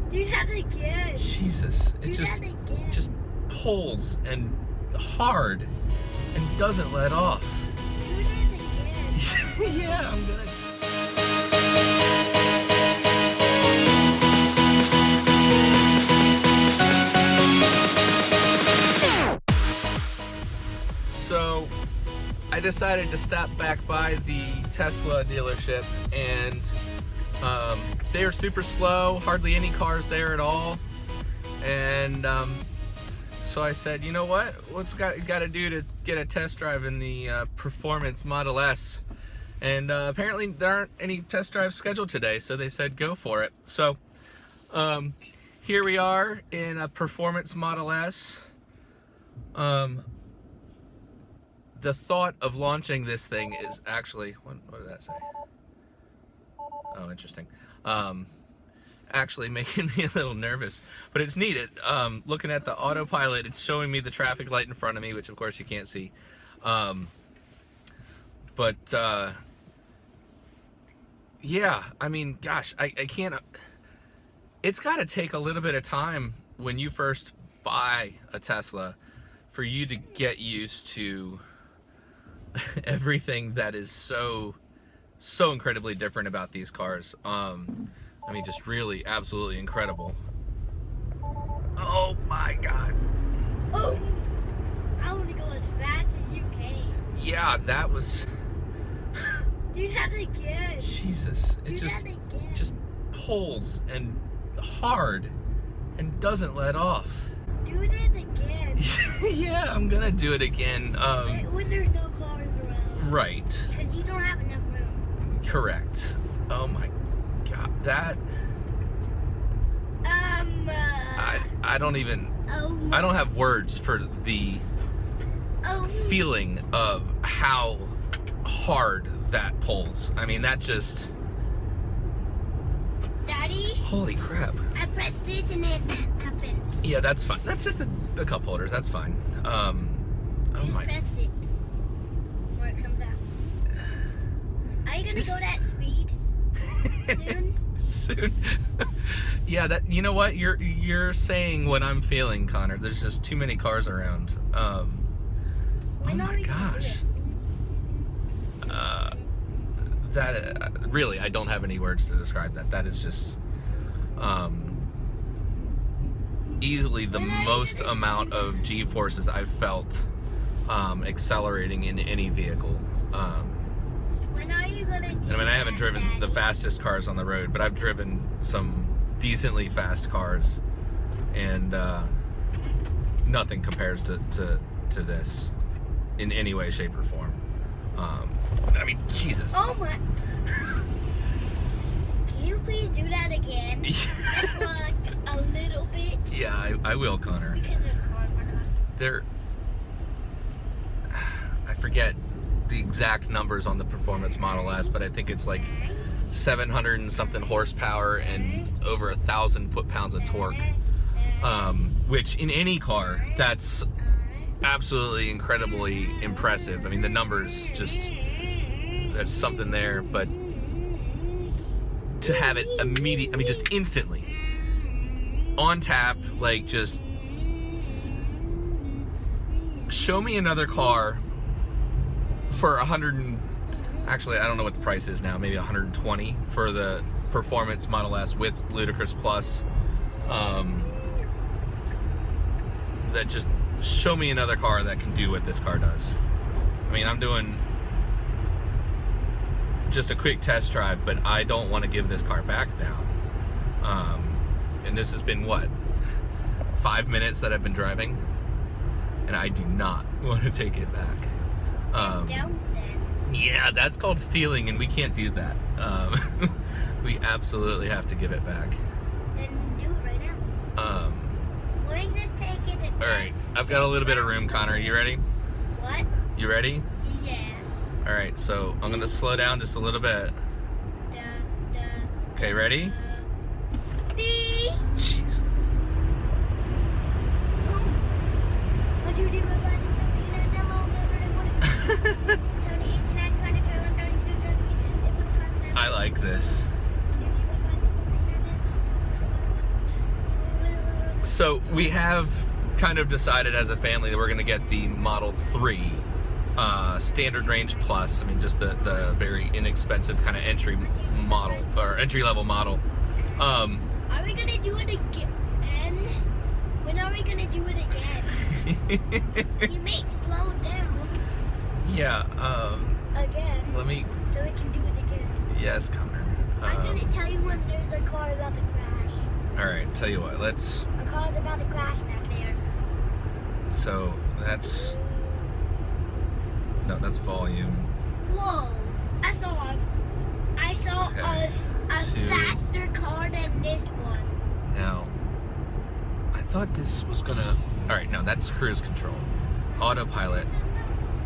Do that again. Jesus, it Do just that again. just pulls and hard and doesn't let off. Do that again. Yeah, I'm gonna. So I decided to stop back by the Tesla dealership, and they are super slow, hardly any cars there at all. And so I said, you know what? What's got to do to get a test drive in the Performance Model S? And apparently there aren't any test drives scheduled today, so they said go for it. So here we are in a Performance Model S. The thought of launching this thing is actually, what did that say? Oh, interesting. Actually making me a little nervous, but it's neat. Looking at the autopilot, it's showing me the traffic light in front of me, which of course you can't see. Yeah, I mean, gosh, I can't. It's got to take a little bit of time when you first buy a Tesla for you to get used to everything that is so incredibly different about these cars. I mean, just really absolutely incredible. Oh my god. Oh, I want to go as fast as you can. Yeah, that was. Do that again. Jesus, it Do that again. just pulls and hard and doesn't let off. Do it again. Yeah, I'm gonna do it again. When there's no cars around. Right. Because you don't have enough room. Correct. Oh my god, that. I don't even. I don't have words for the feeling of how hard that pulls. I mean, that just. Daddy? Holy crap. I press this and then that happens. Yeah, that's fine. That's just the cup holders. That's fine. Oh my. Press it. Where it comes out. Are you gonna go that speed soon? Soon. Yeah, that, you know what? You're saying what I'm feeling, Connor. There's just too many cars around. Oh my gosh. That really, I don't have any words to describe that. That is just easily the most amount of G-forces I've felt accelerating in any vehicle. When are you gonna do I mean, I haven't that, driven Daddy? the fastest cars on the road, but I've driven some decently fast cars, and nothing compares to this in any way, shape, or form. I mean, Jesus. Oh my! Can you please do that again? Just for like a little bit. Yeah, I will, Connor. Because there's cars There, I forget the exact numbers on the Performance Model S, but I think it's like 700 and something horsepower and over 1,000 foot-pounds of torque. Which in any car, that's absolutely incredibly impressive. I mean, the numbers just, there's something there, but to have it immediate, I mean, just instantly on tap, like, just show me another car for 100 and, actually, I don't know what the price is now, maybe 120 for the Performance Model S with Ludicrous Plus. That just show me another car that can do what this car does. I mean, I'm doing just a quick test drive, but I don't want to give this car back now. And this has been, what, 5 minutes that I've been driving? And I do not want to take it back. Don't then. Yeah, that's called stealing, and we can't do that. We absolutely have to give it back. Then do it right now. Or you just take it and Alright, I've got a little bit of room, Connor. You ready? What? You ready? Yes. Alright, so I'm going to slow down just a little bit. Okay, ready? Jeez. What do you do about it? I like this. So we have kind of decided as a family that we're going to get the Model 3 standard range plus. I mean, just the very inexpensive kind of entry model or entry level model. Are we gonna do it again? When are we gonna do it again? You may slow down. Yeah. Again. Let me. So we can do it again. Yes, Connor. I'm gonna tell you when there's a car about to crash. All right. Tell you what. Let's. A car's about to crash back there. So that's. No, that's volume. Whoa! I saw Okay. a faster car than this one. Now, I thought this was gonna. All right, no, that's cruise control. Autopilot.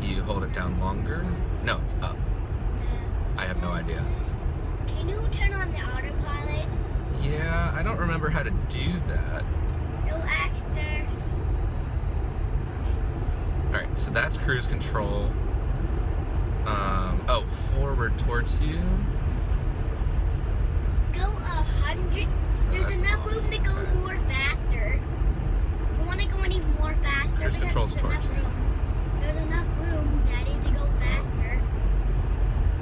You hold it down longer. No, it's up. I have no idea. Can you turn on the autopilot? Yeah, I don't remember how to do that. So after. All right, so that's cruise control. Oh, forward towards you. Go 100. There's That's enough off. room to go Alright. more faster. You want to go any more faster? Cruise Because control's there's enough towards you. room. There's enough room, Daddy, to go faster.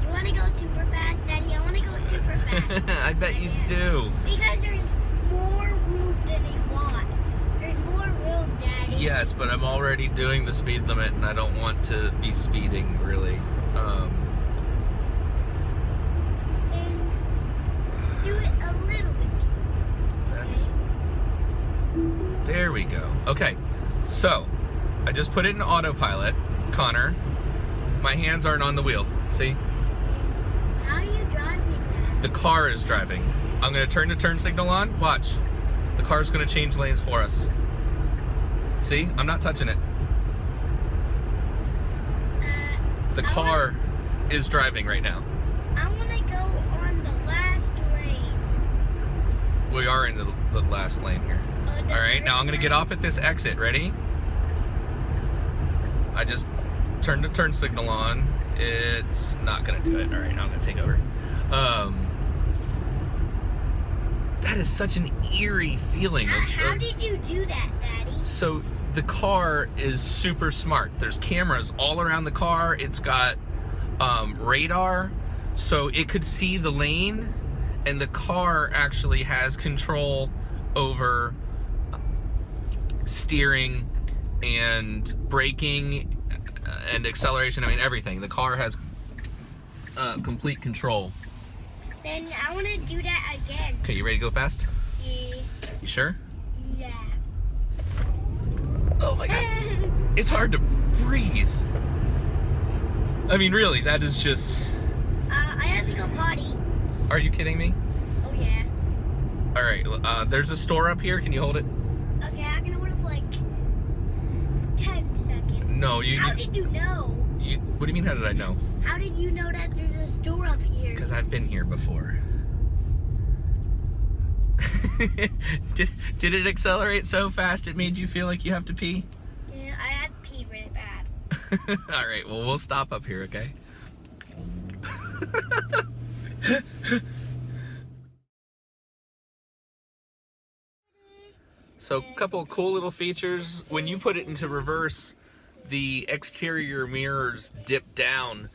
Do you want to go super fast, Daddy? I want to go super fast. I bet you do. Because there's more room than he thought. There's more room, Daddy. Yes, but I'm already doing the speed limit, and I don't want to be speeding really. And do it a little bit. That's. There we go. Okay, so I just put it in autopilot, Connor. My hands aren't on the wheel. See? How are you driving that? The car is driving. I'm gonna turn the turn signal on. Watch. The car's gonna change lanes for us. See? I'm not touching it. The car is driving right now. I want to go on the last lane. We are in the last lane here. The All right, now I'm gonna first get lane. off at this exit. Ready? I just turned the turn signal on. It's not gonna do it. All right, now I'm gonna take over. That is such an eerie feeling. How did you do that, Daddy? So the car is super smart. There's cameras all around the car. It's got radar, so it could see the lane, and the car actually has control over steering and braking and acceleration. I mean, everything. The car has complete control. Then I want to do that again. Okay, you ready to go fast? Yeah. You sure? Yeah. Oh my god. It's hard to breathe. I mean, really, that is just... I have to go potty. Are you kidding me? Oh, yeah. All right, there's a store up here. Can you hold it? Okay, I can hold it for like 10 seconds. No, you... How did you know? What do you mean, how did I know? How did you know that there's a store up here? Because I've been here before. Did it accelerate so fast it made you feel like you have to pee? Yeah, I had to pee really bad. All right, well, we'll stop up here, okay? So, a couple of cool little features. When you put it into reverse, the exterior mirrors dip down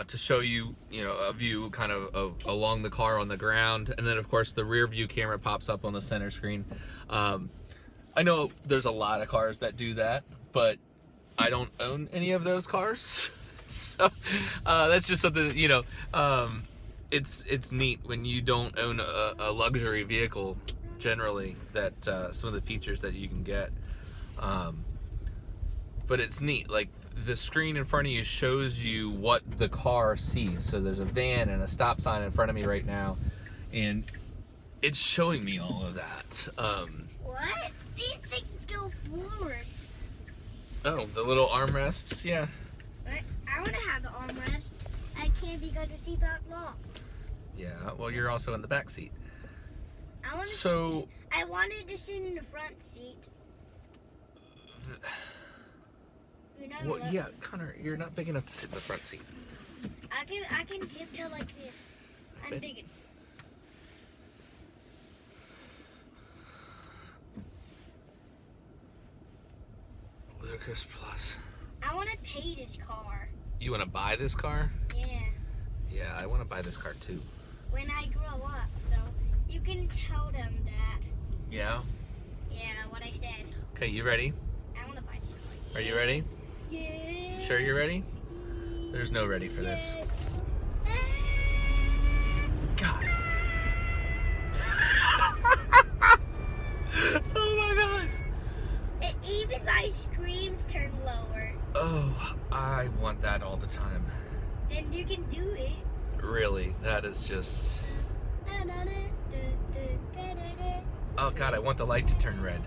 to show you, a view kind of along the car on the ground. And then, of course, the rear view camera pops up on the center screen. I know there's a lot of cars that do that, but I don't own any of those cars. So that's just something that, it's neat when you don't own a luxury vehicle, generally, that some of the features that you can get. But it's neat, like the screen in front of you shows you what the car sees. So there's a van and a stop sign in front of me right now, and it's showing me all of that. What? These things go forward. Oh, the little armrests, yeah. What? I want to have the armrest. I can't because the seatbelt locked. Yeah, well, you're also in the back seat. I wanted to sit in the front seat. Well, yeah, Connor, you're not big enough to sit in the front seat. I can tiptoe like this. I'm big enough. Ludicrous Plus. I want to pay this car. You want to buy this car? Yeah. Yeah, I want to buy this car too. When I grow up, so you can tell them that. Yeah? Yeah, what I said. Okay, you ready? I want to buy this car. Are you ready? Yeah. You sure you're ready? There's no ready for this. Yes. God. Oh my God. And even my screams turn lower. Oh, I want that all the time. Then you can do it. Really, that is just... Oh God, I want the light to turn red.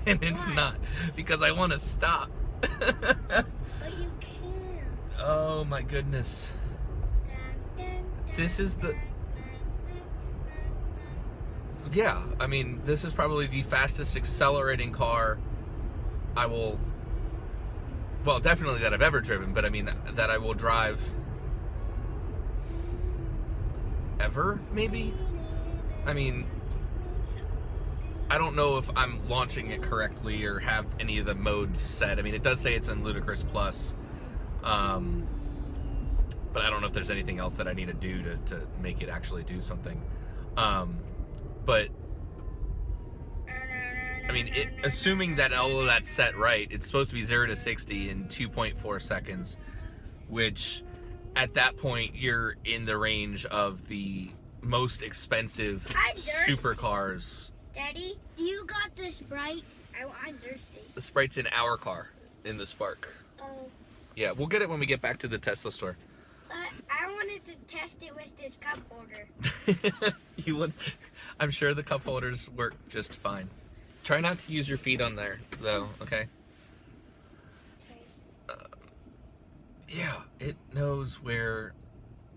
And it's Why? not, because I want to stop. But you can. Oh my goodness. This is the... Yeah, I mean, this is probably the fastest accelerating car I will... Well, definitely that I've ever driven, but I mean, that I will drive... Ever, maybe? I mean... I don't know if I'm launching it correctly or have any of the modes set. I mean, it does say it's in Ludicrous Plus. But I don't know if there's anything else that I need to do to make it actually do something. But, I mean, assuming that all of that's set right, it's supposed to be 0 to 60 in 2.4 seconds, which at that point, you're in the range of the most expensive supercars. Daddy, do you got the Sprite? I'm thirsty. The Sprite's in our car, in the Spark. Oh. Yeah, we'll get it when we get back to the Tesla store. I wanted to test it with this cup holder. You would? I'm sure the cup holders work just fine. Try not to use your feet on there, though, okay? Yeah, it knows where...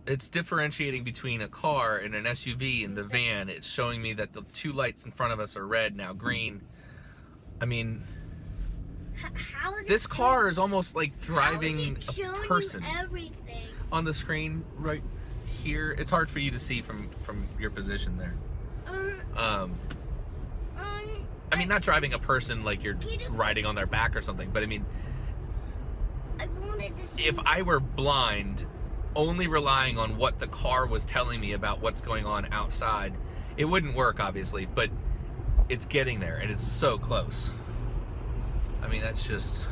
It's differentiating between a car and an SUV and the van. It's showing me that the two lights in front of us are red, now green. I mean, how is this car is almost like driving a person. Everything on the screen right here. It's hard for you to see from your position there. I mean, not driving a person like you're riding on their back or something, but I mean, I wanted to see. If I were blind, only relying on what the car was telling me about what's going on outside, it wouldn't work, obviously, but it's getting there, and it's so close. I mean, that's just...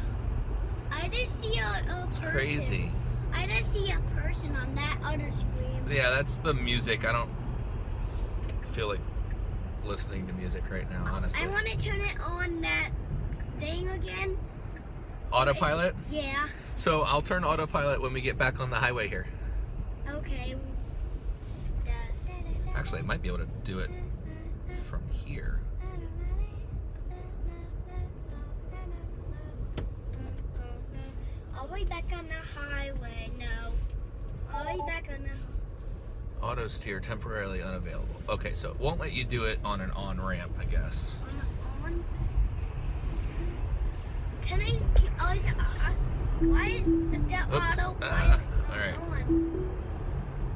I just see a it's person. Crazy. I just see a person on that other screen. Yeah, that's the music. I don't feel like listening to music right now, honestly. I want to turn it on that thing again. Autopilot? Yeah. So I'll turn autopilot when we get back on the highway here. Okay. Actually, I might be able to do it from here. I'll be back on the highway. No. I'll be back on the... Auto steer temporarily unavailable. Okay, so it won't let you do it on an on-ramp, I guess. On? Can I... why is the autopilot alright. on?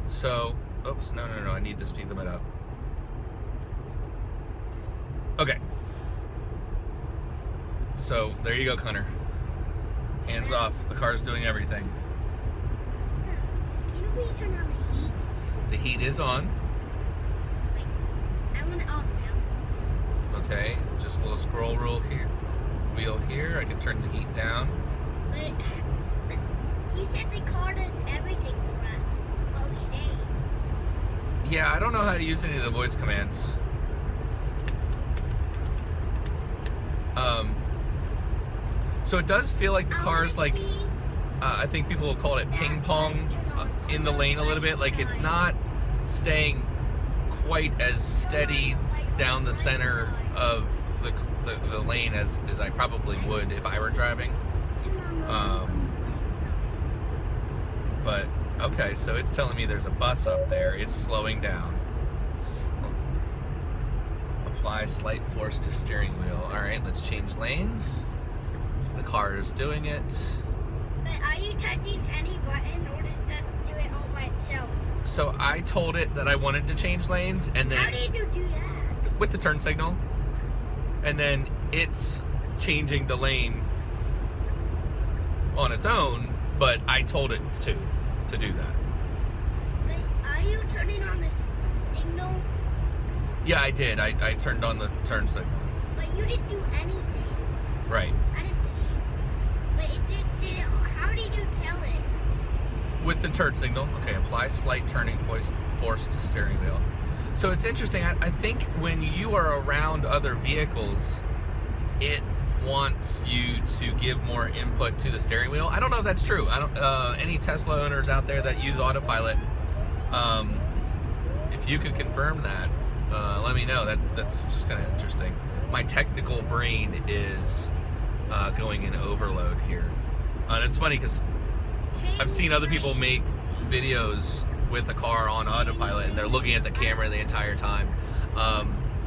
So, oops, no, I need the speed limit up. Okay. So, there you go, Connor. Hands off. The car's doing everything. Can you please turn on the heat? The heat is on. Wait, I want it off now. Okay, just a little scroll wheel here. I can turn the heat down. But you said the car does everything for us. What we say. Yeah, I don't know how to use any of the voice commands. So it does feel like the car's like, I think people have called it ping pong in the lane a little bit. Like it's not staying quite as steady down the center of the lane as I probably would if I were driving. But okay, so it's telling me there's a bus up there. It's slowing down. Apply slight force to steering wheel. All right, let's change lanes. The car is doing it. But are you touching any button, or did it just do it all by itself? So I told it that I wanted to change lanes, and then how did you do that? with the turn signal, and then it's changing the lane on its own, but I told it to do that. But are you turning on the signal? Yeah, I did. I turned on the turn signal. But you didn't do anything. Right. I didn't see you. But it did it. How did you tell it? With the turn signal. Okay, apply slight turning force to steering wheel. So it's interesting. I think when you are around other vehicles, it wants you to give more input to the steering wheel. I don't know if that's true. I don't. Any Tesla owners out there that use autopilot, if you could confirm that, let me know. That's just kind of interesting. My technical brain is going in overload here, and it's funny because I've seen other people make videos with a car on autopilot, and they're looking at the camera the entire time.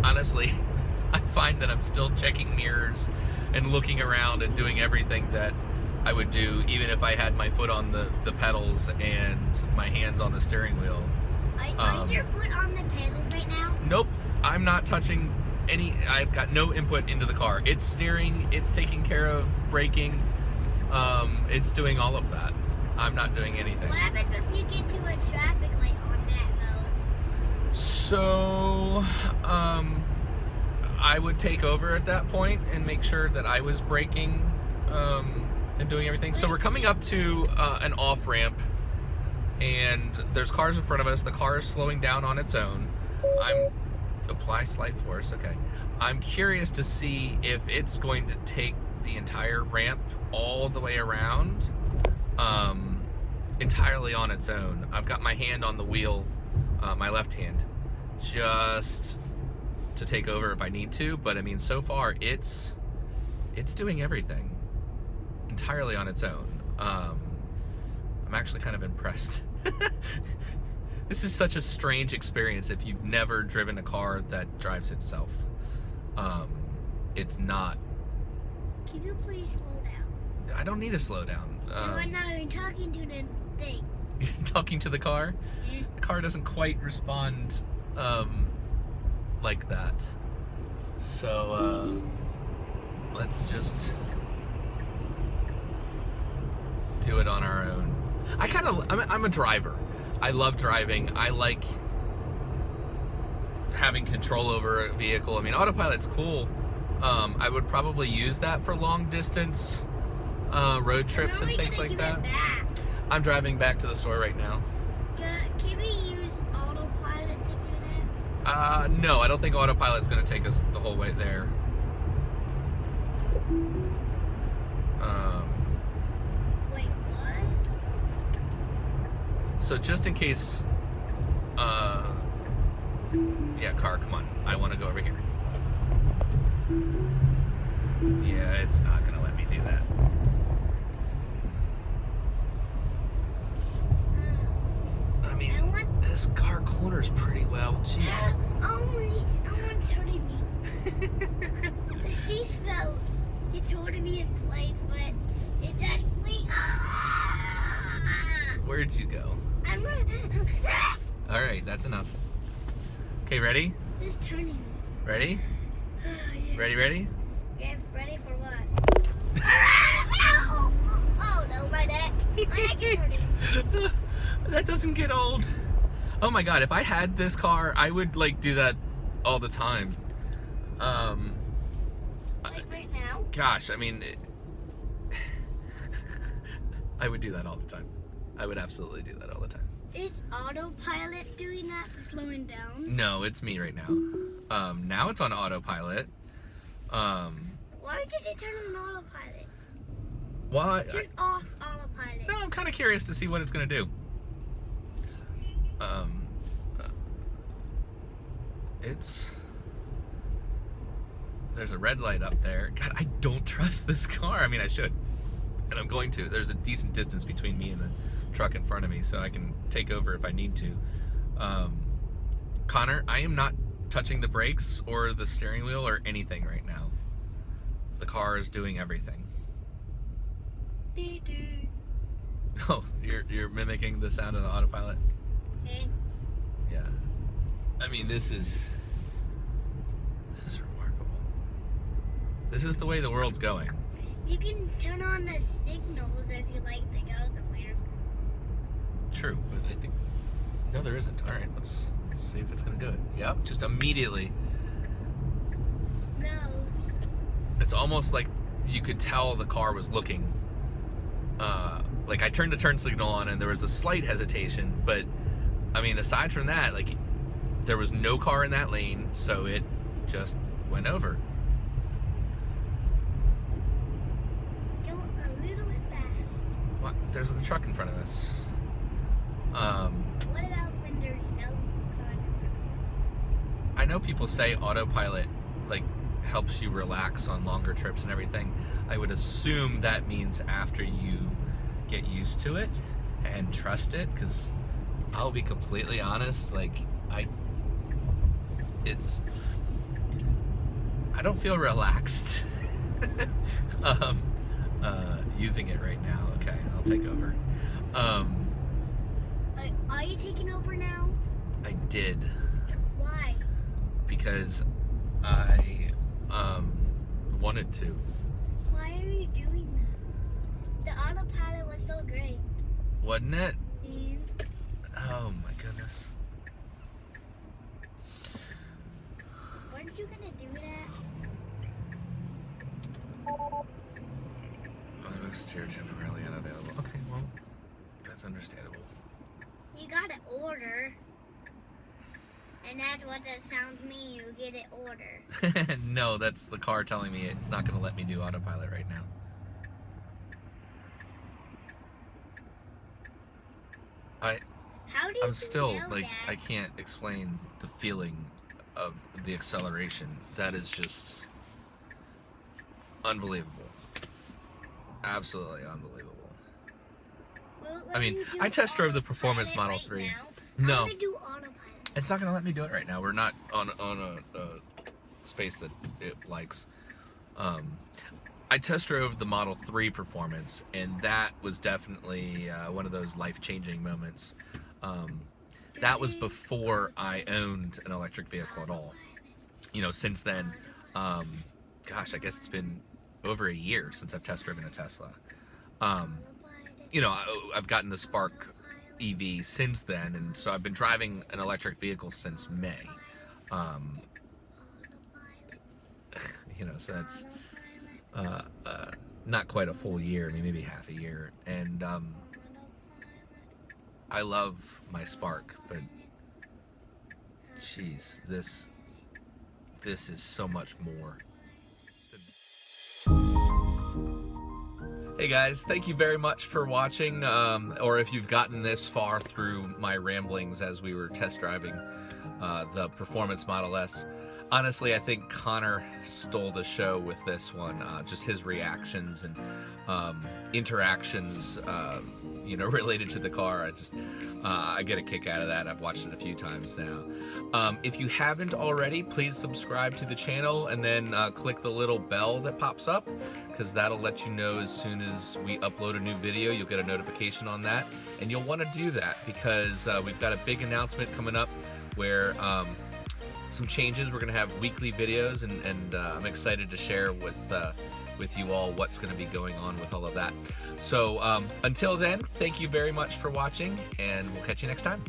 Honestly, I find that I'm still checking mirrors and looking around and doing everything that I would do even if I had my foot on the pedals and my hands on the steering wheel. Is your foot on the pedals right now? Nope, I'm not touching any. I've got no input into the car. It's steering, it's taking care of braking, it's doing all of that. I'm not doing anything. What happens if you get to a traffic light on that mode? So, I would take over at that point and make sure that I was braking and doing everything. So we're coming up to an off-ramp, and there's cars in front of us. The car is slowing down on its own. Apply slight force, okay. I'm curious to see if it's going to take the entire ramp all the way around entirely on its own. I've got my hand on the wheel, my left hand, just to take over if I need to, but I mean, so far it's doing everything entirely on its own. I'm actually kind of impressed. This is such a strange experience if you've never driven a car that drives itself. It's not. Can you please slow down? I don't need to slow down. I'm not even talking to the thing. You're talking to the car? Yeah. The car doesn't quite respond like that. So let's just do it on our own. I'm a driver. I love driving. I like having control over a vehicle. I mean, autopilot's cool. I would probably use that for long distance road trips and things like that. I'm driving back to the store right now. Can we use autopilot to do that? No, I don't think autopilot's going to take us the whole way there. Wait, what? So just in case, yeah, car, come on. I want to go over here. Yeah, it's not going to let me do that. I mean, this car corners pretty well. Jeez. I want to turn me. The seatbelt, it's holding me in place, but it's actually. Where'd you go? I'm running. All right, that's enough. Okay, ready? Just turning this. Ready? Yeah. Ready? Yeah, ready for what? Oh no, my neck. My neck is hurting. That doesn't get old. Oh my god, if I had this car, I would like do that all the time. Like right now? Gosh, I mean, I would do that all the time. I would absolutely do that all the time. Is autopilot doing that, slowing down? No, it's me right now. Now it's on autopilot. Why did it turn on autopilot? Well, Turn off autopilot. no, I'm kind of curious to see what it's gonna do. There's a red light up there. God, I don't trust this car. I mean, I should, and I'm going to. There's a decent distance between me and the truck in front of me, so I can take over if I need to. Connor, I am not touching the brakes or the steering wheel or anything right now. The car is doing everything. Oh, you're mimicking the sound of the autopilot? Okay. Yeah. I mean, this is remarkable. This is the way the world's going. You can turn on the signals if you like to go somewhere. True, but I think no, there isn't. All right, let's see if it's gonna do it. Yep, just immediately. No. It's almost like you could tell the car was looking. Like I turned the turn signal on and there was a slight hesitation, but I mean, aside from that, like there was no car in that lane, so it just went over. Go a little bit fast. What? There's a truck in front of us. What about when there's no cars in front of us? I know people say autopilot like helps you relax on longer trips and everything. I would assume that means after you get used to it and trust it, because I'll be completely honest, like I don't feel relaxed using it right now. Okay, I'll take over. Are you taking over now? I did, Why? because I wanted to. Why are you doing that? The autopilot was so great. Wasn't it? And Oh my goodness. weren't you gonna do that? Auto steer temporarily unavailable. Okay, well, that's understandable. You got an order. And that's what that sounds mean. You get an order. No, that's the car telling me it's not going to let me do autopilot right now. How do you I'm still, know like, that? I can't explain the feeling of the acceleration. That is just unbelievable. Absolutely unbelievable. Will it I let mean, you do I test drove the Performance autopilot Model 3. now? No. I'm gonna do autopilot. It's not going to let me do it right now. We're not on a space that it likes. I test drove the Model 3 Performance, and that was definitely one of those life-changing moments. That was before I owned an electric vehicle at all. You know, since then, gosh, I guess it's been over a year since I've test driven a Tesla. You know, I've gotten the Spark EV since then, and so I've been driving an electric vehicle since May. You know, so that's not quite a full year. I mean, maybe half a year. And I love my Spark, but geez, this is so much more. Hey guys, thank you very much for watching, or if you've gotten this far through my ramblings as we were test driving the Performance Model S. Honestly, I think Connor stole the show with this one. Just his reactions and interactions, you know, related to the car. I get a kick out of that. I've watched it a few times now. If you haven't already, please subscribe to the channel and then click the little bell that pops up, because that'll let you know as soon as we upload a new video. You'll get a notification on that, and you'll want to do that because we've got a big announcement coming up where some changes. We're going to have weekly videos, and I'm excited to share with you all what's going to be going on with all of that. So until then, thank you very much for watching, and we'll catch you next time.